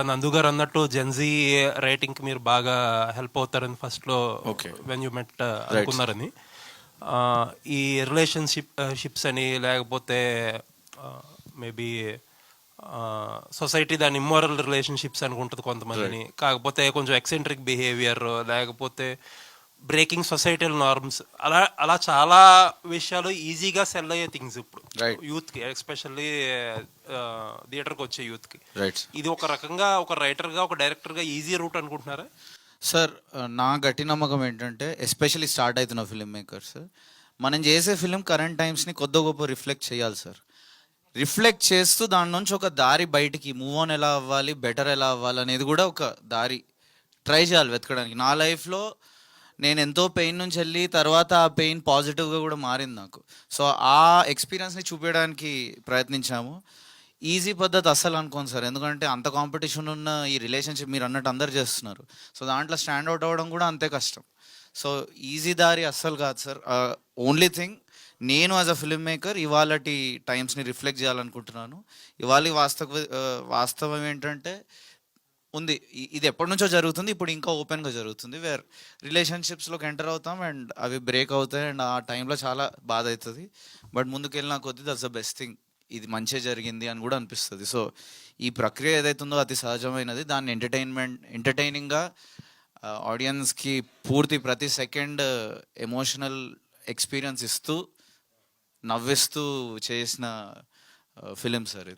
నందు గారు అన్నట్టు జెన్జీ రైటింగ్కి మీరు బాగా హెల్ప్ అవుతారని ఫస్ట్లో వెన్ యూ మెట్ అనుకున్నారని. ఈ షిప్స్ అని లేకపోతే మేబీ సొసైటీ దాని ఇమ్మోరల్ రిలేషన్షిప్స్ అనుకుంటుంది కొంతమందిని, కాకపోతే కొంచెం ఎక్సెంట్రిక్ బిహేవియర్ లేకపోతే బ్రేకింగ్ సొసైటల్ నార్మ్స్, అలా అలా చాలా విషయాలు ఈజీగా సెల్ అయ్యే థింగ్స్ ఇప్పుడు యూత్కి, ఎస్పెషల్లీ థియేటర్కి వచ్చే యూత్కి. ఇది ఒక రకంగా ఒక రైటర్గా ఒక డైరెక్టర్గా ఈజీ రూట్ అనుకుంటున్నారా? సార్, నా గట్టి నమ్మకం ఏంటంటే, ఎస్పెషల్లీ స్టార్ట్ అవుతున్న ఫిల్మ్ మేకర్స్ మనం చేసే ఫిలిం కరెంట్ టైమ్స్ని కొద్ది గొప్ప రిఫ్లెక్ట్ చేయాలి సార్. రిఫ్లెక్ట్ చేస్తూ దాని నుంచి ఒక దారి బయటికి మూవ్ ఆన్ ఎలా అవ్వాలి, బెటర్ ఎలా అవ్వాలి అనేది కూడా ఒక దారి ట్రై చేయాలి వెతకడానికి. నా లైఫ్లో నేను ఎంతో పెయిన్ నుంచి వెళ్ళి తర్వాత ఆ పెయిన్ పాజిటివ్గా కూడా మారింది నాకు. సో ఆ ఎక్స్పీరియన్స్ని చూపించడానికి ప్రయత్నించాము. ఈజీ పద్ధతి అస్సలు అనుకోను సార్, ఎందుకంటే అంత కాంపిటీషన్ ఉన్న ఈ రిలేషన్షిప్ మీరు అన్నట్టు అందరు చేస్తున్నారు. సో దాంట్లో స్టాండ్ అవుట్ అవ్వడం కూడా అంతే కష్టం. సో ఈజీ దారి అస్సలు కాదు సార్. ఓన్లీ థింగ్, నేను యాజ్ అ ఫిల్మ్ మేకర్ ఇవాళటి టైమ్స్ని రిఫ్లెక్ట్ చేయాలనుకుంటున్నాను. ఇవాళ వాస్తవం ఏంటంటే ఉంది, ఇది ఎప్పటి నుంచో జరుగుతుంది, ఇప్పుడు ఇంకా ఓపెన్గా జరుగుతుంది. వేర్ రిలేషన్షిప్స్లోకి ఎంటర్ అవుతాం అండ్ అవి బ్రేక్ అవుతాయి అండ్ ఆ టైంలో చాలా బాధ అవుతుంది. బట్ ముందుకెళ్ళిన కొద్దీ దట్స్ ద బెస్ట్ థింగ్, ఇది మంచిగా జరిగింది అని కూడా అనిపిస్తుంది. సో ఈ ప్రక్రియ ఏదైతుందో అతి సహజమైనది. దాన్ని ఎంటర్టైనింగ్గా ఆడియన్స్కి పూర్తి ప్రతి సెకండ్ ఎమోషనల్ ఎక్స్పీరియన్స్ ఇస్తూ నవ్విస్తూ చేసిన ఫిలిం సార్ ఇది.